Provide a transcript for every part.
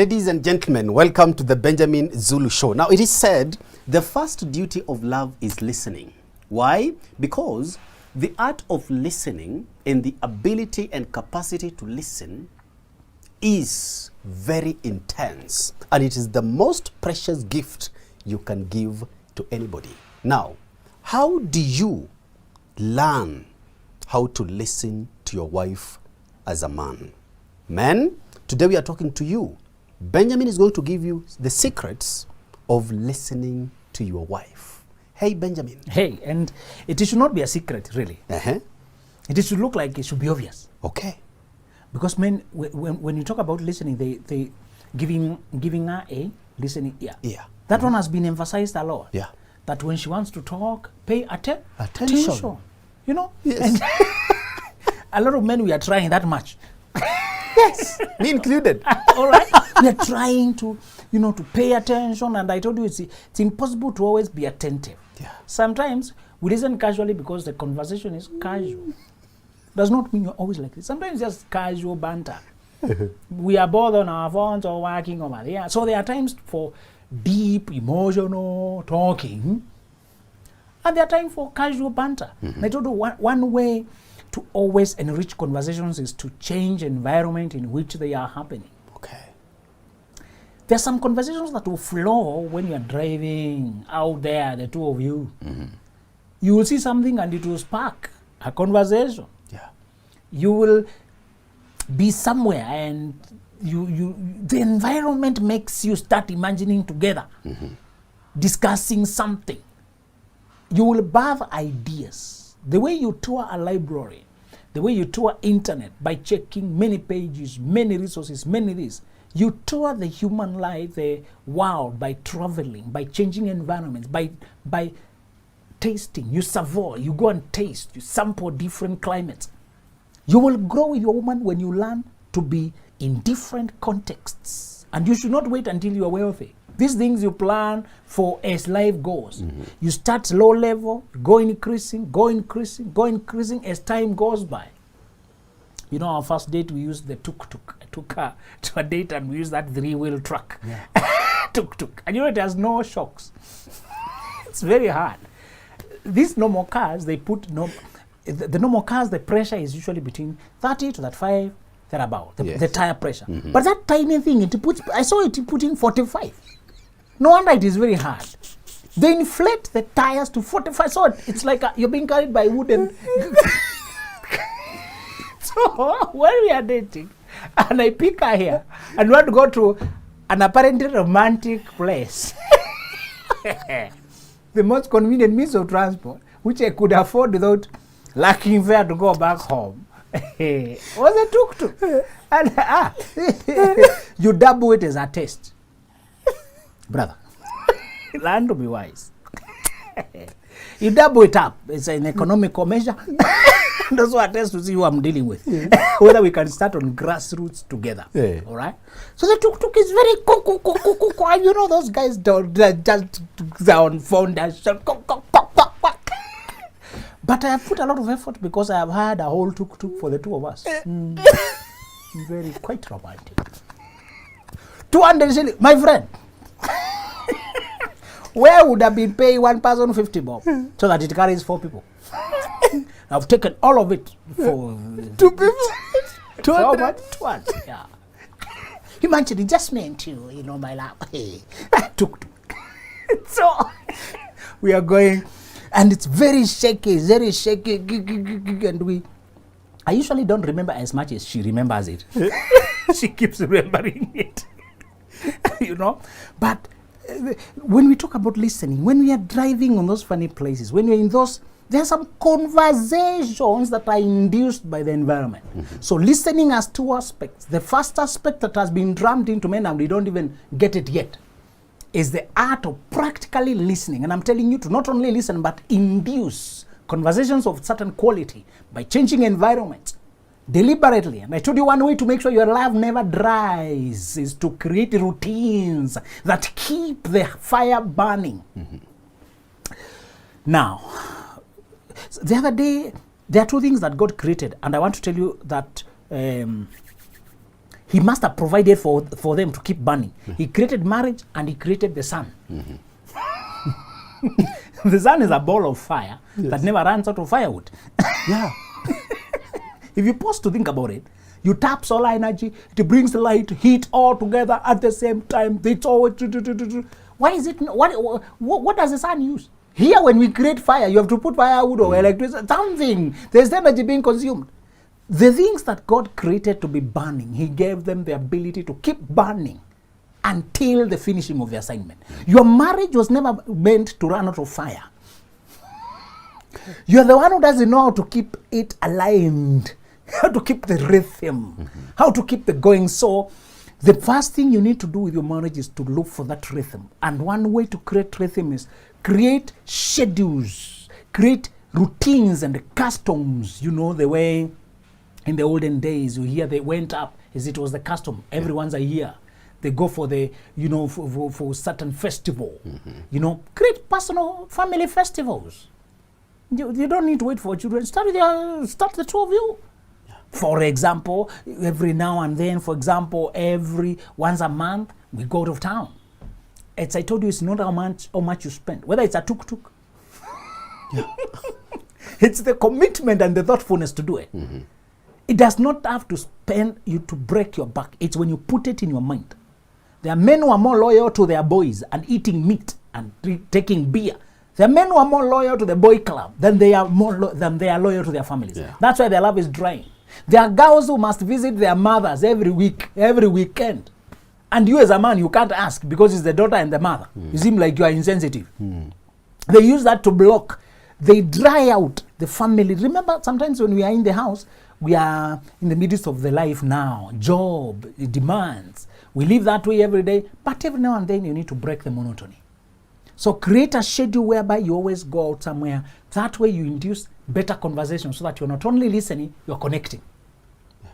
Ladies and gentlemen, welcome to the Benjamin Zulu Show. Now, it is said the first duty of love is listening. Why? Because the art of listening and the ability and capacity to listen is very intense, and it is the most precious gift you can give to anybody. Now, how do you learn how to listen to your wife as a man? Men, today we are talking to you. Benjamin is going to give you the secrets of listening to your wife. Hey, Benjamin. Hey, and it should not be a secret, really. It should look like it should be obvious. Okay. Because men, when you talk about listening, they giving her a listening ear. Yeah. That one has been emphasized a lot. Yeah. That when she wants to talk, pay attention. You know? Yes. And a lot of men, we are trying that much. Yes, me included. All right. We are trying to, to pay attention. And I told you, it's impossible to always be attentive. Yeah. Sometimes we listen casually because the conversation is casual. Does not mean you're always like this. Sometimes just casual banter. We are both on our phones or working over there. So there are times for deep, emotional talking. And there are times for casual banter. And I told you one way to always enrich conversations is to change environment in which they are happening. Okay. There are some conversations that will flow when you are driving out there, the two of you. You will see something and it will spark a conversation. Yeah. You will be somewhere and the environment makes you start imagining together, discussing something. You will birth ideas. The way you tour a library, the way you tour internet by checking many pages, many resources, many this. You tour the human life, the world by traveling, by changing environments, by tasting. You savour, you go and taste, you sample different climates. You will grow with your woman when you learn to be in different contexts. And you should not wait until you are wealthy. These things you plan for as life goes. You start low level, go increasing as time goes by. You know, our first date, we used the tuk-tuk. I took her to a date and we used that 3-wheel truck. Yeah. Tuk-tuk. And it has no shocks. It's very hard. These normal cars, they put the normal cars, the pressure is usually between 30 to 35, thereabout, the tire pressure. But that tiny thing, I saw it putting 45. No wonder it is very hard. They inflate the tires to 45, so it's like you're being carried by wooden. So when we are dating, and I pick her here, and we want to go to an apparently romantic place, the most convenient means of transport, which I could afford without lacking fare to go back home, was a tuk-tuk. And you double it as a test. Brother, learn to be wise. You double it up. It's an economical measure. That's what I test to see who I'm dealing with. Whether we can start on grassroots together. Yeah. All right? So the tuk-tuk is very cool. And you know those guys just on phone dash. But I have put a lot of effort because I have had a whole tuk-tuk for the two of us. Very quite romantic. 200 shillings, my friend. Where would have been paying one person 50 bob so that it carries 4 people? I've taken all of it for 2 people. 200. Yeah. Imagine, it just meant you, my lap. Tuk-tuk. So we are going, and it's very shaky, and I usually don't remember as much as she remembers it. She keeps remembering it. But when we talk about listening, when we are driving on those funny places, when we're in those, there are some conversations that are induced by the environment. So listening has 2 aspects. The first aspect that has been drummed into men, and we don't even get it yet, is the art of practically listening. And I'm telling you to not only listen, but induce conversations of certain quality by changing environments deliberately. And I told you one way to make sure your love never dries is to create routines that keep the fire burning. Now, the other day, there are 2 things that God created, and I want to tell you that he must have provided for them to keep burning. He created marriage and he created the sun. The sun is a ball of fire that never runs out of firewood. Yeah. If you pause to think about it, you tap solar energy, it brings light, heat all together at the same time. It's all. Why is it? What does the sun use? Here, when we create fire, you have to put firewood or electricity, something. There's energy being consumed. The things that God created to be burning, He gave them the ability to keep burning until the finishing of the assignment. Your marriage was never meant to run out of fire. You're the one who doesn't know how to keep it aligned, how to keep the rhythm, how to keep the going. So the first thing you need to do with your marriage is to look for that rhythm. And one way to create rhythm is create schedules, create routines and customs. You know, the way in the olden days, you hear they went up as it was the custom. Everyone's a year. They go for the, you know, for certain festival. You know, create personal family festivals. You don't need to wait for children. Start the two of you. Yeah. For example, every now and then, for example, every once a month, we go out of town. As I told you, it's not how much you spend. Whether it's a tuk-tuk. Yeah. It's the commitment and the thoughtfulness to do it. It does not have to spend you to break your back. It's when you put it in your mind. There are men who are more loyal to their boys and eating meat and taking beer. There are men who are more loyal to the boy club than they are loyal to their families. Yeah. That's why their love is drying. There are girls who must visit their mothers every weekend. And you as a man, you can't ask because it's the daughter and the mother. You seem like you are insensitive. They use that to block. They dry out the family. Remember, sometimes when we are in the house, we are in the midst of the life now. Job, demands. We live that way every day. But every now and then, you need to break the monotony. So create a schedule whereby you always go out somewhere. That way you induce better conversation so that you're not only listening, you're connecting. Yeah.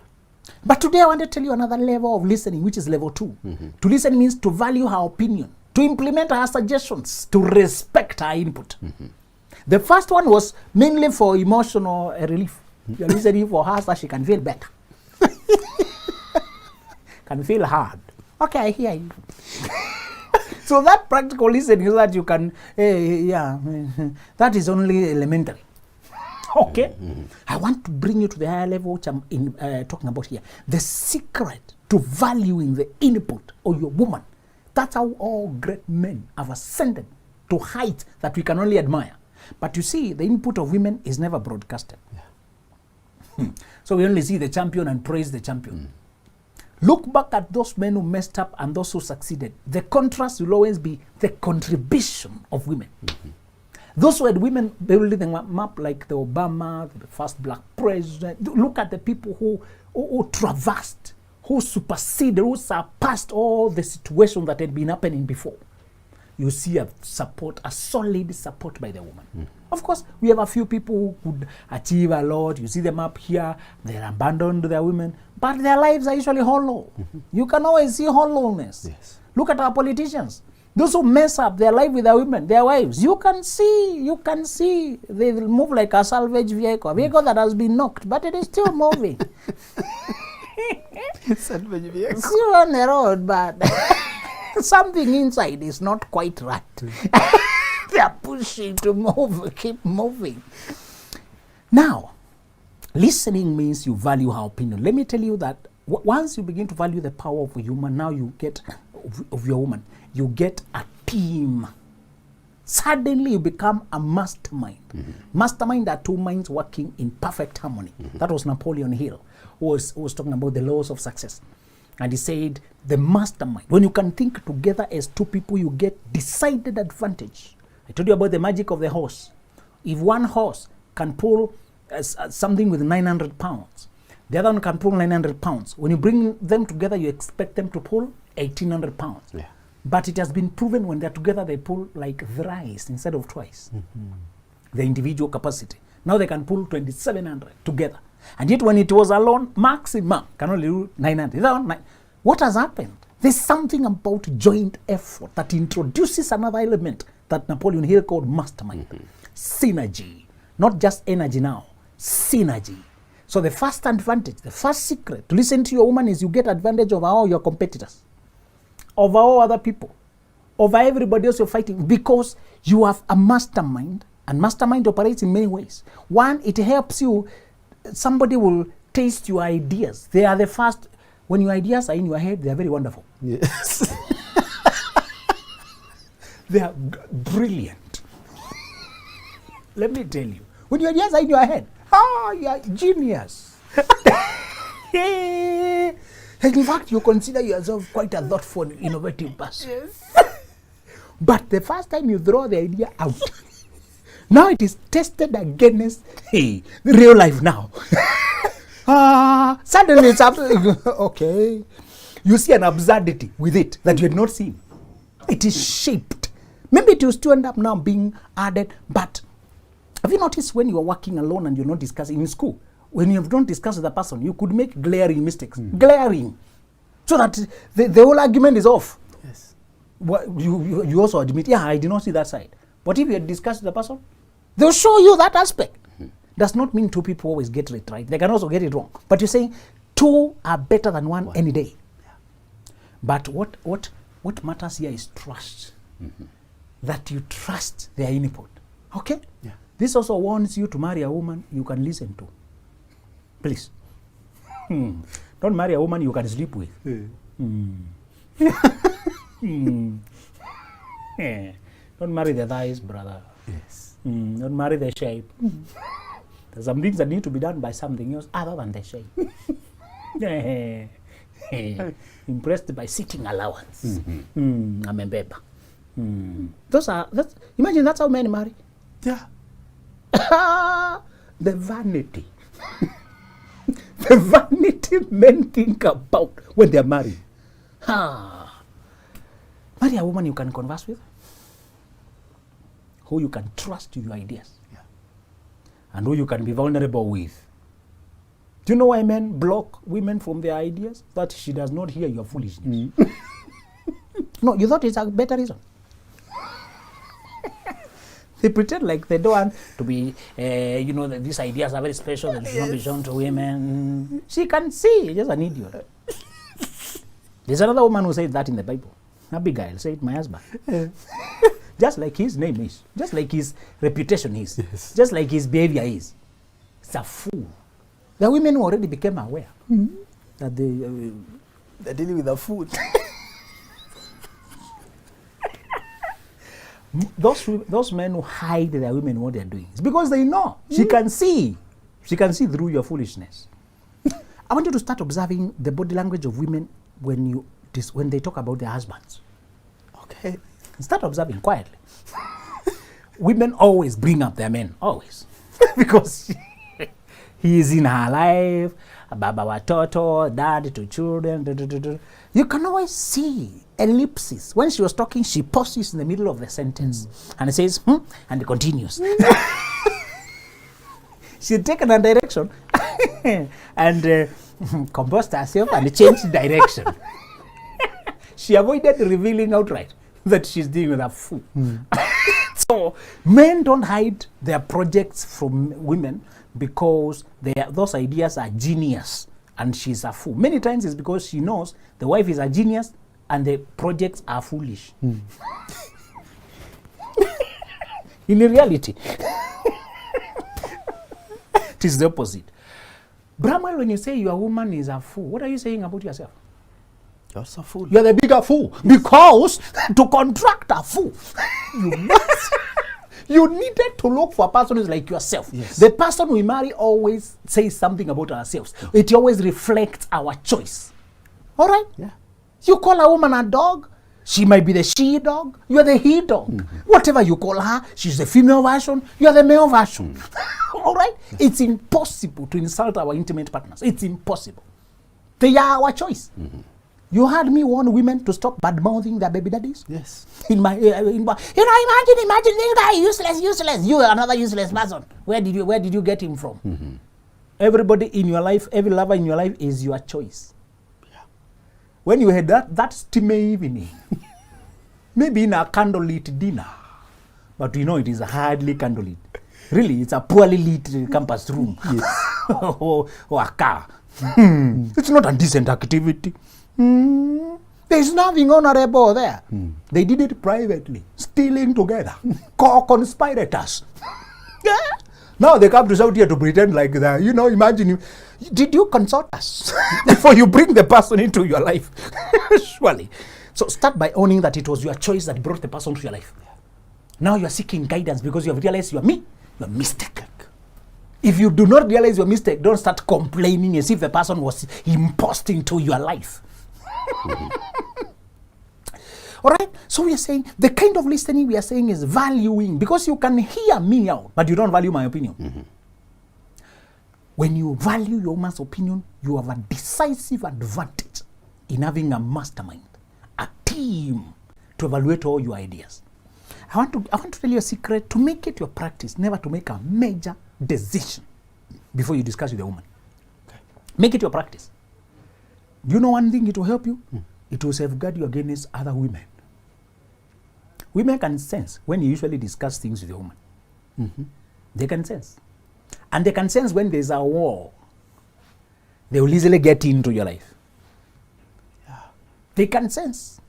But today I want to tell you another level of listening, which is level 2. To listen means to value her opinion, to implement her suggestions, to respect her input. The first one was mainly for emotional relief. You're listening for her so she can feel better. Can feel hard. Okay, I hear you. So that practical listening is that you can, that is only elementary. Okay? I want to bring you to the higher level which I'm talking about here. The secret to valuing the input of your woman. That's how all great men have ascended to heights that we can only admire. But you see, the input of women is never broadcasted. Yeah. So we only see the champion and praise the champion. Look back at those men who messed up and those who succeeded. The contrast will always be the contribution of women. Those who had women building them up like the Obama, the first black president. Look at the people who traversed, who superseded, who surpassed all the situations that had been happening before. You see a solid support by the woman. Of course, we have a few people who could achieve a lot. You see them up here, they abandoned their women, but their lives are usually hollow. You can always see hollowness. Yes. Look at our politicians. Those who mess up their life with their women, their wives, you can see, they will move like a salvage vehicle, a vehicle that has been knocked, but it is still moving. Salvage vehicle. Still on the road, but something inside is not quite right. They are pushing to move, keep moving. Now, listening means you value her opinion. Let me tell you that once you begin to value the power of a human, now you get, of your woman, you get a team. Suddenly you become a mastermind. Mastermind are two minds working in perfect harmony. That was Napoleon Hill, who was talking about the laws of success. And he said, the mastermind, when you can think together as two people, you get decided advantage. I told you about the magic of the horse. If one horse can pull something with 900 pounds, the other one can pull 900 pounds. When you bring them together, you expect them to pull 1,800 pounds. Yeah. But it has been proven when they're together, they pull like thrice instead of twice. The individual capacity. Now they can pull 2,700 together. And yet when it was alone, maximum can only do 900. What has happened? There's something about joint effort that introduces another element that Napoleon Hill called mastermind. Synergy. Not just energy now. Synergy. So the first advantage, the first secret to listen to your woman is you get advantage over all your competitors, over all other people, over everybody else you're fighting, because you have a mastermind, and mastermind operates in many ways. One, it helps you, somebody will taste your ideas. They are the first, when your ideas are in your head, they are very wonderful. Yes. They are brilliant. Let me tell you, when your ideas are in your head, you are genius. And in fact, you consider yourself quite a thoughtful, innovative person. Yes. But the first time you throw the idea out, now it is tested against real life now. Suddenly it's okay. You see an absurdity with it that you had not seen. It is shaped. Maybe it will still end up now being added, but have you noticed when you are working alone and you're not discussing in school, when you don't discuss with the person, you could make glaring mistakes. Glaring. So that the whole argument is off. Yes. You also admit, yeah, I did not see that side. But if you had discussed with the person, they'll show you that aspect. Does not mean two people always get it right. They can also get it wrong. But you're saying two are better than one any day. Yeah. But what matters here is trust. That you trust their input. Okay? Yeah. This also warns you to marry a woman you can listen to. Please. Don't marry a woman you can sleep with. Don't marry the thighs, brother. Yes. Don't marry the shape. There's some things that need to be done by something else other than the shape. Impressed by sitting allowance. I'm a baby. Imagine that's how men marry. Yeah. The vanity. The vanity men think about when they're married. Marry a woman you can converse with, who you can trust with your ideas, and who you can be vulnerable with. Do you know why men block women from their ideas? That she does not hear your foolishness. No, you thought it's a better reason. They pretend like they don't want to be, that these ideas are very special and should not be shown to women. She can see, just an idiot. There's another woman who said that in the Bible. Abigail said, my husband. Just like his name is, just like his reputation is, just like his behavior is. It's a fool. The women who already became aware that they're dealing with a fool. Those men who hide their women what they're doing, it's because they know. She can see through your foolishness. I want you to start observing the body language of women when they talk about their husbands. Okay. Start observing quietly. Women always bring up their men, always. Because he is in her life, baba watoto, dad to children. You can always see ellipses. When she was talking, she pauses in the middle of the sentence and says, and it continues. She had taken a direction and composed herself and changed direction. She avoided revealing outright that she's dealing with a fool. So men don't hide their projects from women because those ideas are genius and she's a fool. Many times it's because she knows the wife is a genius and the projects are foolish. In reality, it is the opposite. Bramwell, when you say your woman is a fool, what are you saying about yourself? You're a fool. You're the bigger fool. Because to contract a fool, you needed to look for a person who's like yourself. Yes. The person we marry always says something about ourselves. It always reflects our choice. All right? Yeah. You call a woman a dog, she might be the she dog, you're the he dog. Whatever you call her, she's the female version, you're the male version. All right? It's impossible to insult our intimate partners. It's impossible. They are our choice. You heard me warn women to stop bad-mouthing their baby daddies? Yes. Imagine this guy, useless. You are another useless person. Where did you get him from? Everybody in your life, every lover in your life is your choice. Yeah. When you had that steamy evening, maybe in a candlelit dinner, but you know it is hardly candlelit. Really, it's a poorly lit campus room. Yes. or a car. It's not a decent activity. There's nothing honorable there. They did it privately, stealing together, co-conspirators. Yeah. Now they come to Saudi to pretend like that. You know, imagine, did you consult us before you bring the person into your life? Surely. So start by owning that it was your choice that brought the person to your life. Now you are seeking guidance because you have realized you are mistake. If you do not realize your mistake, don't start complaining as if the person was imposed into your life. All right, so we are saying the kind of listening we are saying is valuing, because you can hear me out, but you don't value my opinion. When you value your man's opinion, you have a decisive advantage in having a mastermind, a team to evaluate all your ideas. I want to tell you a secret. To make it your practice, never to make a major decision before you discuss with a woman. Okay. Make it your practice. Do you know one thing it will help you? It will safeguard you against other women. Women can sense when you usually discuss things with a woman. They can sense. And they can sense when there's a war. They will easily get into your life. Yeah. They can sense.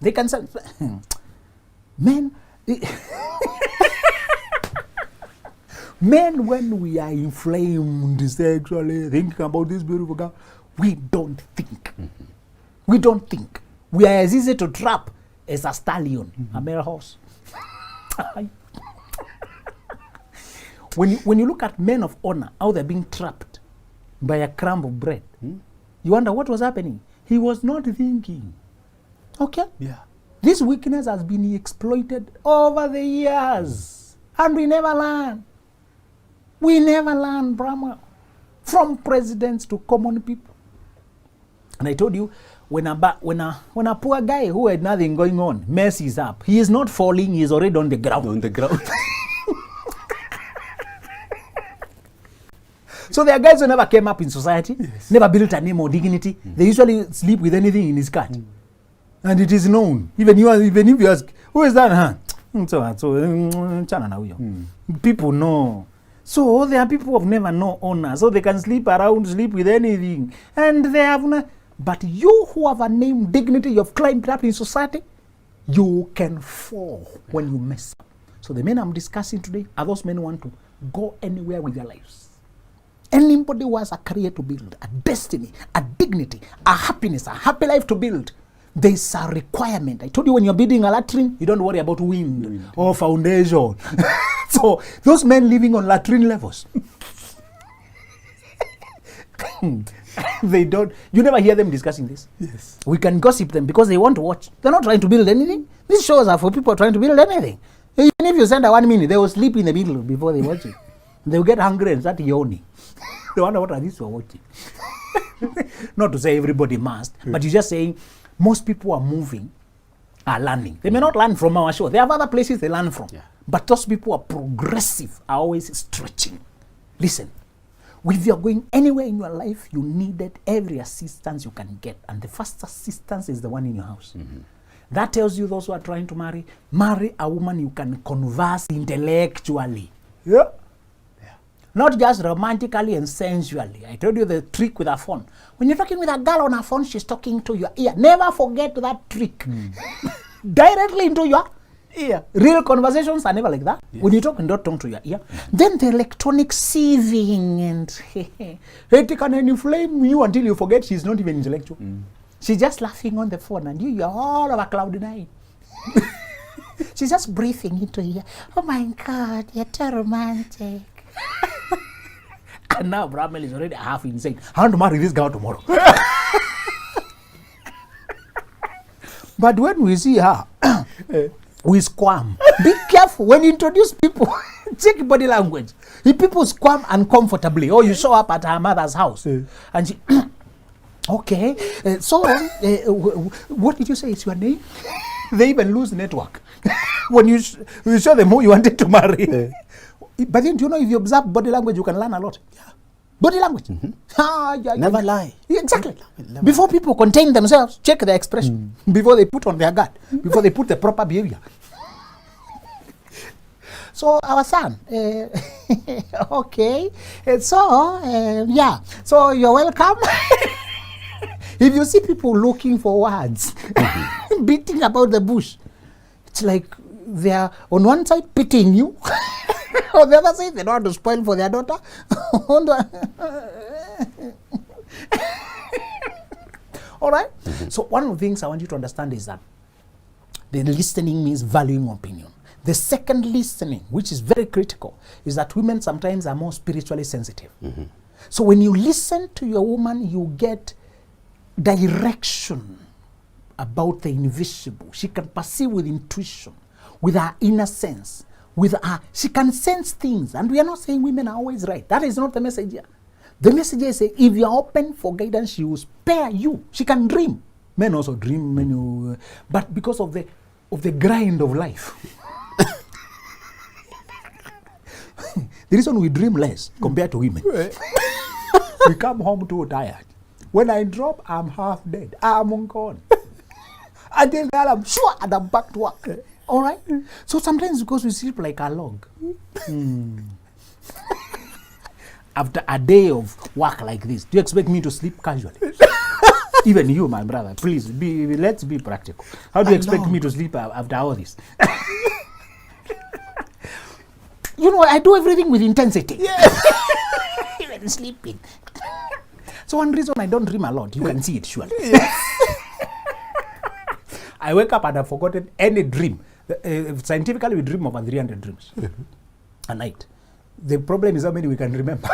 They can sense. Men, men, when we are inflamed sexually, thinking about this beautiful girl, we don't think. We don't think. We are as easy to trap as a stallion, a male horse. When you look at men of honor, how they're being trapped by a crumb of bread, you wonder what was happening. He was not thinking. Okay? Yeah. This weakness has been exploited over the years, and we never learn. We never learn, Brahma, from presidents to common people. And I told you, when a poor guy who had nothing going on messes up, he is not falling, he is already on the ground. On the ground. So there are guys who never came up in society, never built a name or dignity. They usually sleep with anything in his skirt. And it is known. Even if you ask, who is that? People know. So there are people who have never known honor. So they can sleep around, sleep with anything. And they have no. But you who have a name, dignity, you have climbed up in society, you can fall when you mess up. So the men I'm discussing today are those men who want to go anywhere with their lives. Anybody who has a career to build, a destiny, a dignity, a happiness, a happy life to build, there's a requirement. I told you when you're building a latrine, you don't worry about wind or foundation. So those men living on latrine levels, they don't, you never hear them discussing this. Yes. We can gossip them because they want to watch. They're not trying to build anything. These shows are for people trying to build anything. Even if you send a 1 minute, they will sleep in the middle before they watch it. They will get hungry and start yawning. They wonder what are these for watching. Not to say everybody must, but you're just saying most people are moving, are learning. They may not learn from our show. They have other places they learn from. Yeah. But those people are progressive, are always stretching. Listen, if you're going anywhere in your life, you needed every assistance you can get. And the first assistance is the one in your house. That tells you those who are trying to marry a woman you can converse intellectually. Yeah. Not just romantically and sensually. I told you the trick with a phone. When you're talking with a girl on a phone, she's talking to your ear. Never forget that trick. Directly into your ear. Real conversations are never like that. Yes. When you talk, don't talk to your ear. Then the electronic seething and it can inflame you until you forget she's not even intellectual. She's just laughing on the phone and you're all over cloud nine. She's just breathing into your ear. Oh my God, you're too romantic. And now Brahman is already half insane. I want to marry this girl tomorrow. But when we see her, we squirm. Be careful when you introduce people. Check body language. If people squirm uncomfortably, or you show up at her mother's house, and she, okay, what did you say is your name? They even lose network. When you show them who you wanted to marry. But then, do you know, if you observe body language, you can learn a lot. Yeah. Body language. Never lie. Exactly. Never before people contain themselves, check their expression. Before they put on their guard. Before they put the proper behavior. So our son, okay. Yeah. So you're welcome. If you see people looking for words, beating about the bush, it's like they are on one side pitying you, on the other side they don't want to spoil for their daughter. All right? So one of the things I want you to understand is that the listening means valuing opinion. The second listening, which is very critical, is that women sometimes are more spiritually sensitive. So when you listen to your woman, you get direction about the invisible. She can perceive with intuition, with her inner sense, she can sense things. And we are not saying women are always right. That is not the message here. The message is if you are open for guidance, she will spare you. She can dream. Men also dream, but because of the grind of life. The reason we dream less compared to women. We come home too tired. When I drop, I'm half dead. I'm gone. Until then, I'm sure and I'm back to work. All right? So sometimes because we sleep like a log. After a day of work like this, do you expect me to sleep casually? Even you, my brother, please, let's be practical. How do you expect me to sleep after all this? You know, I do everything with intensity. Yeah. Even sleeping. So one reason I don't dream a lot, you can see it surely. Yes. I wake up and I've forgotten any dream. Scientifically, we dream over 300 dreams a night. The problem is how many we can remember.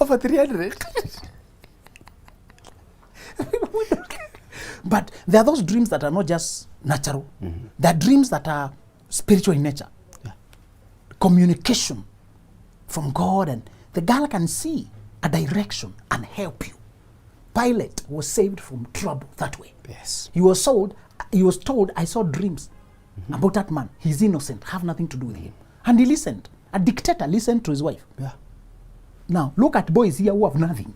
Over 300. But there are those dreams that are not just natural. There are dreams that are spiritual in nature. Yeah. Communication from God, and the girl can see a direction and help you. Pilate was saved from trouble that way. Yes. He was told, I saw dreams about that man. He's innocent, have nothing to do with him. And he listened. A dictator listened to his wife. Yeah. Now, look at boys here who have nothing.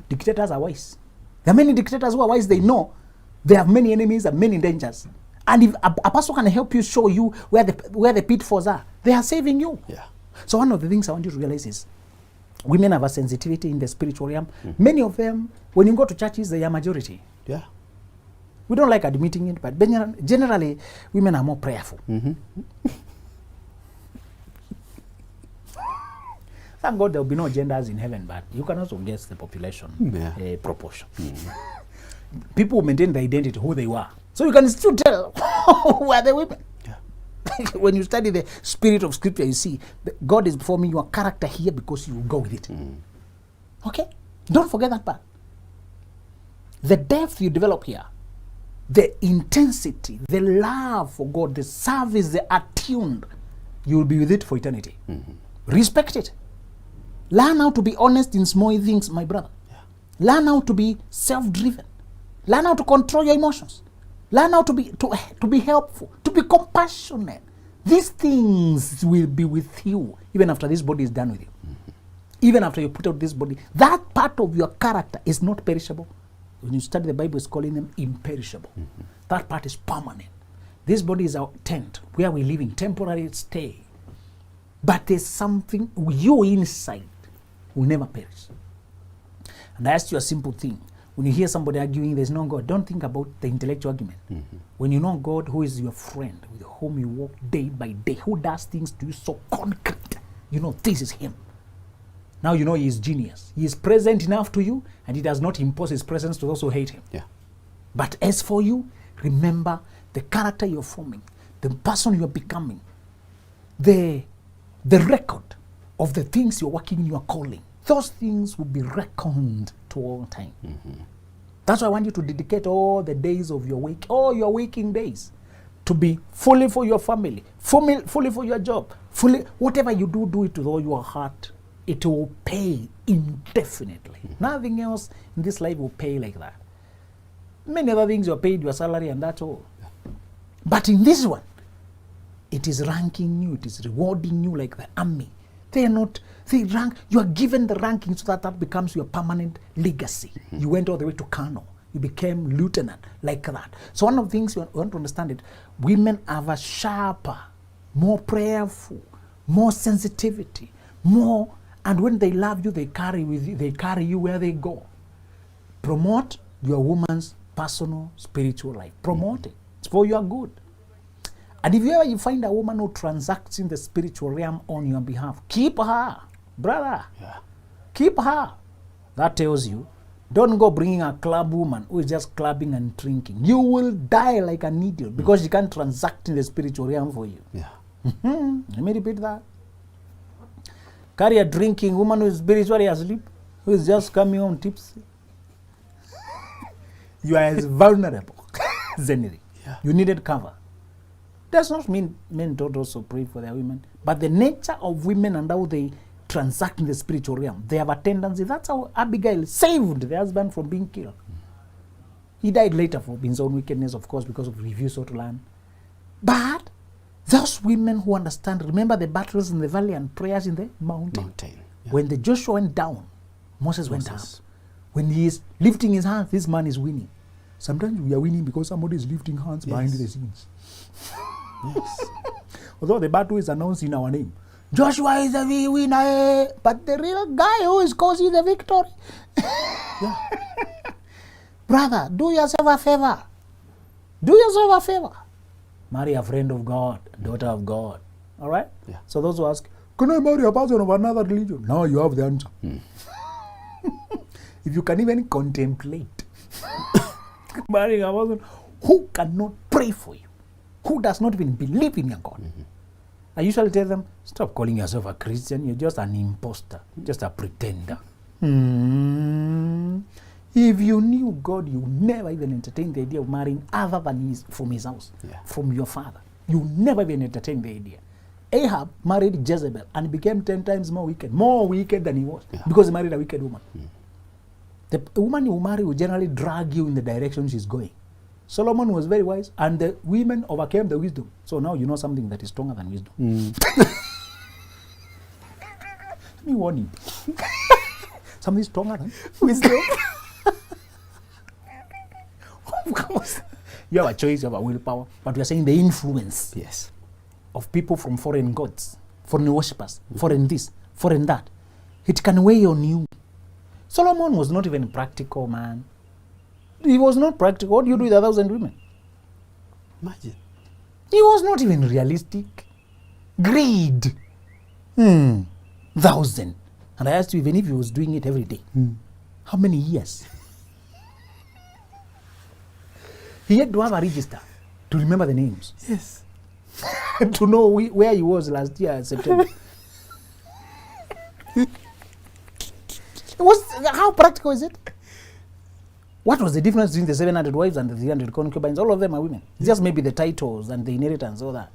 Dictators are wise. There are many dictators who are wise. They know they have many enemies and many dangers. And if a person can help you, show you where the pitfalls are, they are saving you. Yeah. So one of the things I want you to realize is women have a sensitivity in the spiritual realm. Many of them, when you go to churches, they are majority. Yeah. We don't like admitting it, but generally, women are more prayerful. Thank God there will be no genders in heaven, but you can also guess the population proportion. People maintain their identity, who they were. So you can still tell who are the women. Yeah. When you study the spirit of scripture, you see God is forming your character here because you will go with it. Okay? Don't forget that part. The depth you develop here, the intensity, the love for God, the service, the attuned, you will be with it for eternity. Respect it. Learn how to be honest in small things, my brother. Yeah. Learn how to be self-driven. Learn how to control your emotions. Learn how to be helpful, to be compassionate. These things will be with you even after this body is done with you. Even after you put out this body, that part of your character is not perishable. When you study the Bible, it's calling them imperishable. That part is permanent. This body is our tent where we're living, temporary stay. But there's something, you inside will never perish. And I asked you a simple thing. When you hear somebody arguing there's no God, don't think about the intellectual argument. When you know God, who is your friend, with whom you walk day by day, who does things to you so concrete, you know this is him. Now you know he is genius. He is present enough to you, and he does not impose his presence to those who hate him. Yeah. But as for you, remember the character you're forming, the person you're becoming, the record of the things you're working in your calling. Those things will be reckoned to all time. That's why I want you to dedicate all the days of your week, all your waking days, to be fully for your family, fully for your job, fully, whatever you do, do it with all your heart. It will pay indefinitely. Nothing else in this life will pay like that. Many other things you're paid your salary and that's all. But in this one, it is ranking you, it is rewarding you like the army. They rank, you are given the ranking so that becomes your permanent legacy. You went all the way to colonel. You became lieutenant, like that. So one of the things you want to understand it, women have a sharper more prayerful, more sensitivity, more. And when they love you, they carry you where they go. Promote your woman's personal spiritual life. Promote it. It's for your good. And if you find a woman who transacts in the spiritual realm on your behalf, keep her, brother. Yeah. Keep her. That tells you, don't go bringing a club woman who is just clubbing and drinking. You will die like an idiot because she can't transact in the spiritual realm for you. Yeah. Let me repeat that. Carry a drinking woman who is spiritually asleep, who is just coming home tipsy. You are as vulnerable as anything. Yeah. You needed cover. Does not mean men don't also pray for their women, but the nature of women and how they transact in the spiritual realm, they have a tendency. That's how Abigail saved the husband from being killed. He died later for his own wickedness, of course, because of refusal to learn. But those women who understand, remember the battles in the valley and prayers in the mountain. Yeah. When the Joshua went down, Moses went up. When he is lifting his hands, this man is winning. Sometimes we are winning because somebody is lifting hands behind the scenes. Yes. Although the battle is announced in our name. Joshua is the winner, but the real guy who is causing the victory. Yeah. Brother, do yourself a favor. Do yourself a favor. Marry a friend of God, daughter of God. All right? Yeah. So those who ask, can I marry a person of another religion? Now you have the answer. If you can even contemplate marrying a person who cannot pray for you, who does not even believe in your God. I usually tell them, stop calling yourself a Christian. You're just an imposter, just a pretender. If you knew God, you never even entertain the idea of marrying other than from his house, from your father. You never even entertain the idea. Ahab married Jezebel and became 10 times more wicked than he was, because he married a wicked woman. The woman you marry will generally drag you in the direction she's going. Solomon was very wise, and the women overcame the wisdom. So now you know something that is stronger than wisdom. Let me warn you. Something stronger than wisdom. Of course. You have a choice, you have a willpower, but we are saying the influence of people from foreign gods, foreign worshippers, foreign this, foreign that. It can weigh on you. Solomon was not even a practical man. He was not practical. What do you do with 1,000 women? Imagine. He was not even realistic. Greed. 1,000. And I asked you, even if he was doing it every day, how many years? He had to have a register to remember the names. Yes. To know where he was last year in September. How practical is it? What was the difference between the 700 wives and the 300 concubines? All of them are women. It's just maybe the titles and the inheritance, all that.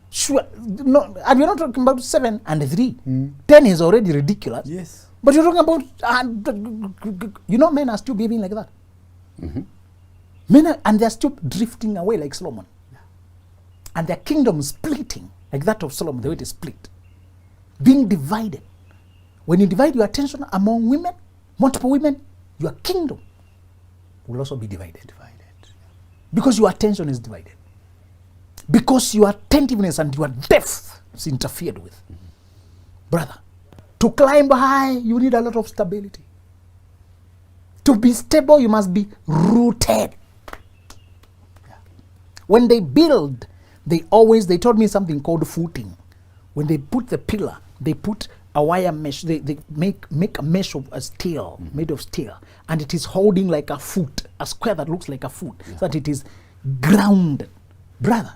Sure. No, and we're not talking about 7 and 3. 10 is already ridiculous. Yes. But you're talking about, men are still behaving like that. Men and they're still drifting away like Solomon. And their kingdom splitting like that of Solomon, the way it is split. Being divided. When you divide your attention among women, multiple women, your kingdom will also be divided. Because your attention is divided. Because your attentiveness and your depth is interfered with. Brother, to climb high, you need a lot of stability. To be stable, you must be rooted. When they build, they taught me something called footing. When they put the pillar, they put a wire mesh, they make a mesh of a steel, made of steel, and it is holding like a foot, a square that looks like a foot, so that it is grounded. Brother,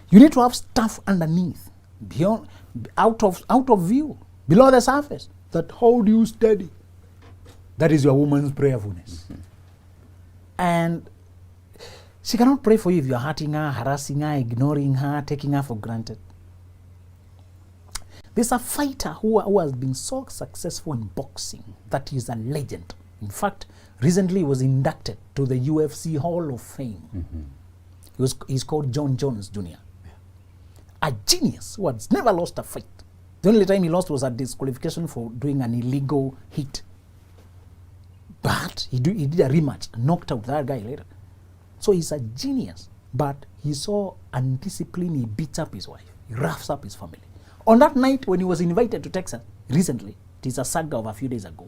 you need to have stuff underneath, beyond, out of view, below the surface, that hold you steady. That is your woman's prayerfulness. And she cannot pray for you if you are hurting her, harassing her, ignoring her, taking her for granted. There's a fighter who has been so successful in boxing that he's a legend. In fact, recently he was inducted to the UFC Hall of Fame. He's called John Jones Jr. A genius who has never lost a fight. The only time he lost was a disqualification for doing an illegal hit. But he did a rematch and knocked out that guy later. So he's a genius, but he's so undisciplined, he beats up his wife. He roughs up his family. On that night, when he was invited to Texas, recently, it is a saga of a few days ago,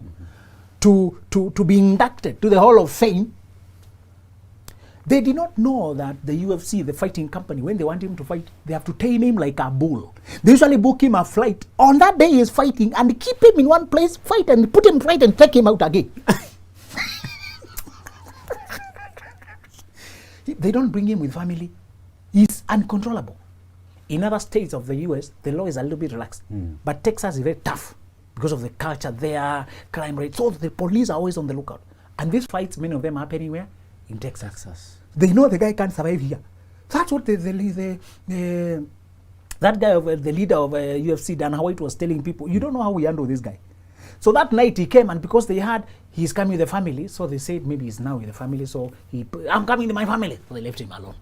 to be inducted to the Hall of Fame, they did not know that the UFC, the fighting company, when they want him to fight, they have to tame him like a bull. They usually book him a flight. On that day he is fighting, and keep him in one place, fight, and put him fight, and take him out again. They don't bring him with family. He's uncontrollable. In other states of the US, the law is a little bit relaxed. But Texas is very tough because of the culture there, crime rate. So the police are always on the lookout. And these fights, many of them happen anywhere? In Texas. They know the guy can't survive here. That's what that guy, the leader of UFC, Dan White, was telling people. You don't know how we handle this guy. So that night he came, and because they heard he's coming with the family, so they said maybe he's now with the family, so I'm coming with my family. So they left him alone.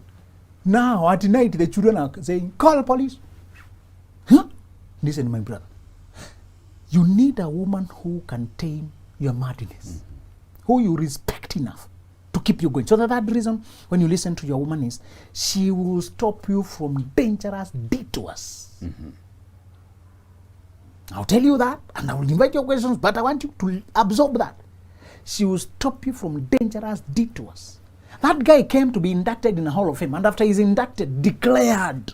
Now at night the children are saying, call police. Huh? Listen, my brother. You need a woman who can tame your madness, who you respect enough to keep you going. So that reason, when you listen to your woman, is she will stop you from dangerous detours. I'll tell you that, and I will invite your questions, but I want you to absorb that. She will stop you from dangerous detours. That guy came to be inducted in the Hall of Fame, and after he's inducted, declared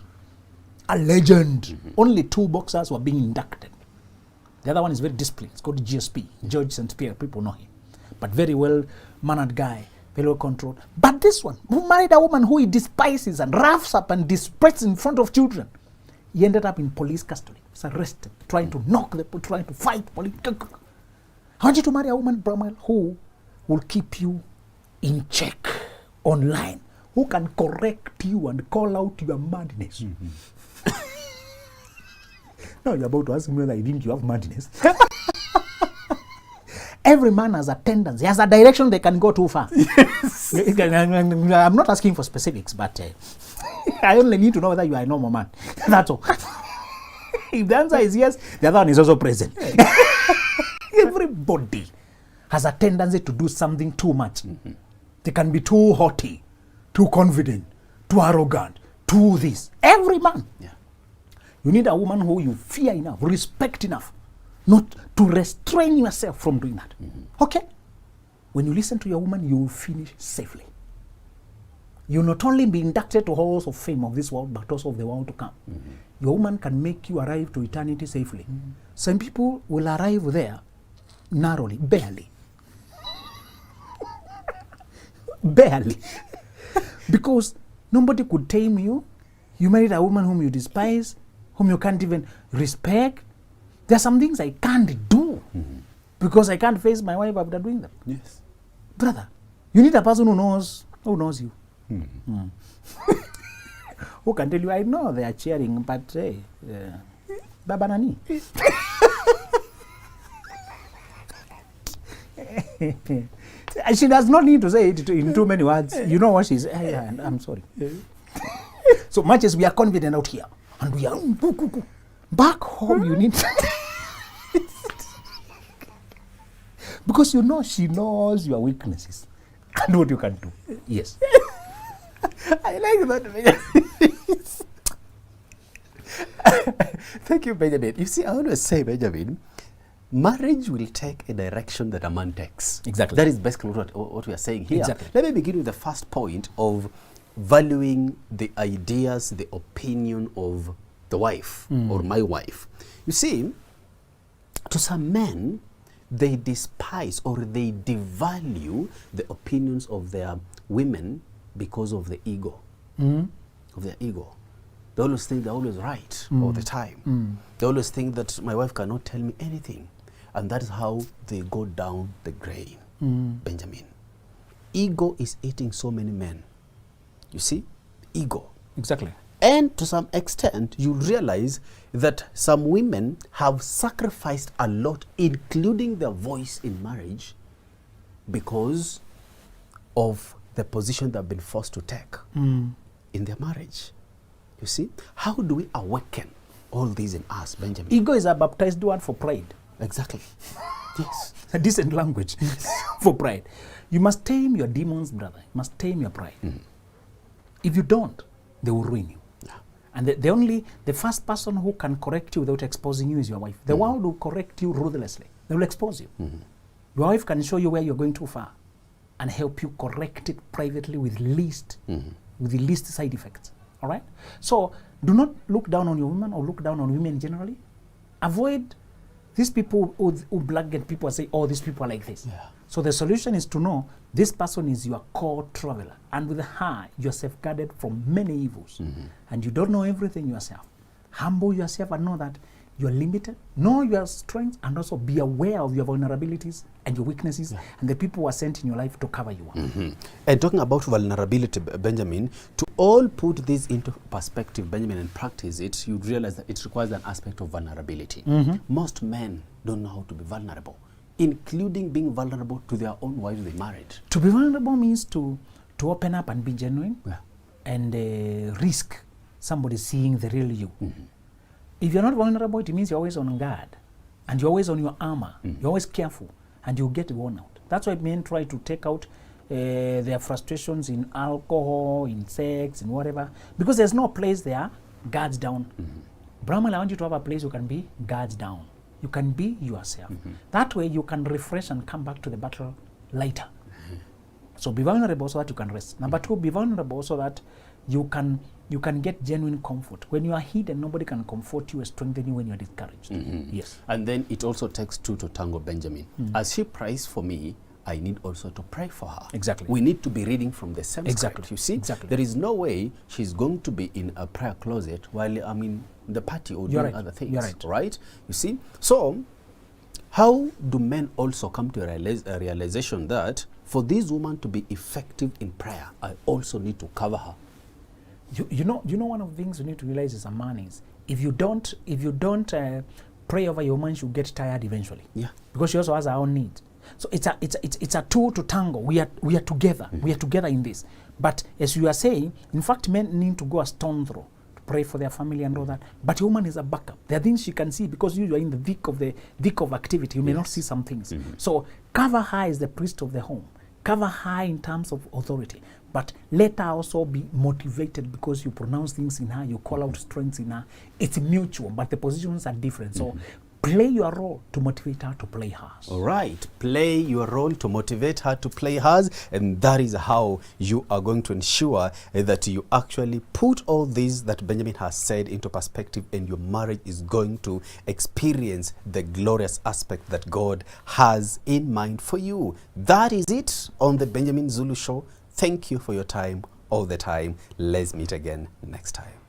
a legend. Only 2 boxers were being inducted. The other one is very disciplined. It's called GSP, George St. Pierre. People know him. But very well-mannered guy, very well-controlled. But this one, who married a woman who he despises and roughs up and dispreys in front of children, he ended up in police custody. He's arrested, trying to trying to fight police. I want you to marry a woman, Bramwell, who will keep you in check online, who can correct you and call out your madness. Now you're about to ask me whether I think you have madness. Every man has a tendency, has a direction they can go too far. Yes. I'm not asking for specifics, but I only need to know whether you are a normal man. That's all. If the answer is yes, the other one is also present. Everybody has a tendency to do something too much. They can be too haughty, too confident, too arrogant, too this. Every man. Yeah. You need a woman who you fear enough, respect enough, not to restrain yourself from doing that. Okay? When you listen to your woman, you will finish safely. You'll not only be inducted to halls of fame of this world, but also of the world to come. Your woman can make you arrive to eternity safely. Some people will arrive there narrowly, barely. Barely. Because nobody could tame you. You married a woman whom you despise, whom you can't even respect. There are some things I can't do because I can't face my wife after doing them. Yes. Brother, you need a person who knows you. Who can tell you, I know they are cheering, but hey, Baba Nani. She does not need to say it in too many words. You know what she's saying. I'm sorry. So much as we are confident out here, and we are back home, you need because you know she knows your weaknesses and what you can do. Yes. I like that. Thank you, Benjamin. You see, I always say, Benjamin, marriage will take a direction that a man takes. Exactly. That is basically what we are saying here. Exactly. Let me begin with the first point of valuing the ideas, the opinion of the wife or my wife. You see, to some men, they despise or they devalue the opinions of their women because of the ego, of their ego. They always think they're always right all the time. They always think that my wife cannot tell me anything. And that is how they go down the drain, Benjamin. Ego is eating so many men. You see? Ego. Exactly. And to some extent, you realize that some women have sacrificed a lot, including their voice in marriage, because of the position they've been forced to take in their marriage. You see? How do we awaken all these in us, Benjamin? Ego is a baptized word for pride. Exactly. Yes. A decent language for pride. You must tame your demons, brother. You must tame your pride. If you don't, they will ruin you. Yeah. And the first person who can correct you without exposing you is your wife. The world will correct you ruthlessly. They will expose you. Your wife can show you where you're going too far and help you correct it privately with the least side effects. All right? So do not look down on your woman or look down on women generally. Avoid these people who blanket people and say, oh, these people are like this. Yeah. So the solution is to know this person is your core traveler. And with her, you're safeguarded from many evils. And you don't know everything yourself. Humble yourself and know that you're limited. Know your strengths and also be aware of your vulnerabilities and your weaknesses and the people who are sent in your life to cover you. And talking about vulnerability, Benjamin, to all put this into perspective, Benjamin, and practice it, you'd realize that it requires an aspect of vulnerability. Most men don't know how to be vulnerable, including being vulnerable to their own wives they married. To be vulnerable means to open up and be genuine and risk somebody seeing the real you. If you're not vulnerable, it means you're always on guard and you're always on your armor. You're always careful and you'll get worn out. That's why men try to take out their frustrations in alcohol, in sex, in whatever, because there's no place there, guards down. Brahman, I want you to have a place you can be guards down. You can be yourself. That way you can refresh and come back to the battle later. So be vulnerable so that you can rest. Number two, be vulnerable so that you can get genuine comfort. When you are hidden, nobody can comfort you or strengthen you when you are discouraged. Yes. And then it also takes two to tango, Benjamin. As she prays for me, I need also to pray for her. Exactly. We need to be reading from the same script. You see, there is no way she's going to be in a prayer closet while I'm in the party or doing other things. You're right. Right? You see? So, how do men also come to a realization that for this woman to be effective in prayer, I also need to cover her? You know one of the things you need to realize as a man is if you don't pray over your woman, she'll get tired eventually. Yeah. Because she also has her own needs. So it's a tool to tango. We are together. We are together in this. But as you are saying, in fact, men need to go a stone throw to pray for their family and all that. But your woman is a backup. There are things she can see because you are in the thick of activity. You may not see some things. So cover her as the priest of the home. Cover her in terms of authority. But let her also be motivated because you pronounce things in her, you call out strengths in her. It's mutual, but the positions are different. So play your role to motivate her to play hers. All right. Play your role to motivate her to play hers. And that is how you are going to ensure that you actually put all this that Benjamin has said into perspective, and your marriage is going to experience the glorious aspect that God has in mind for you. That is it on the Benjamin Zulu Show. Thank you for your time all the time. Let's meet again next time.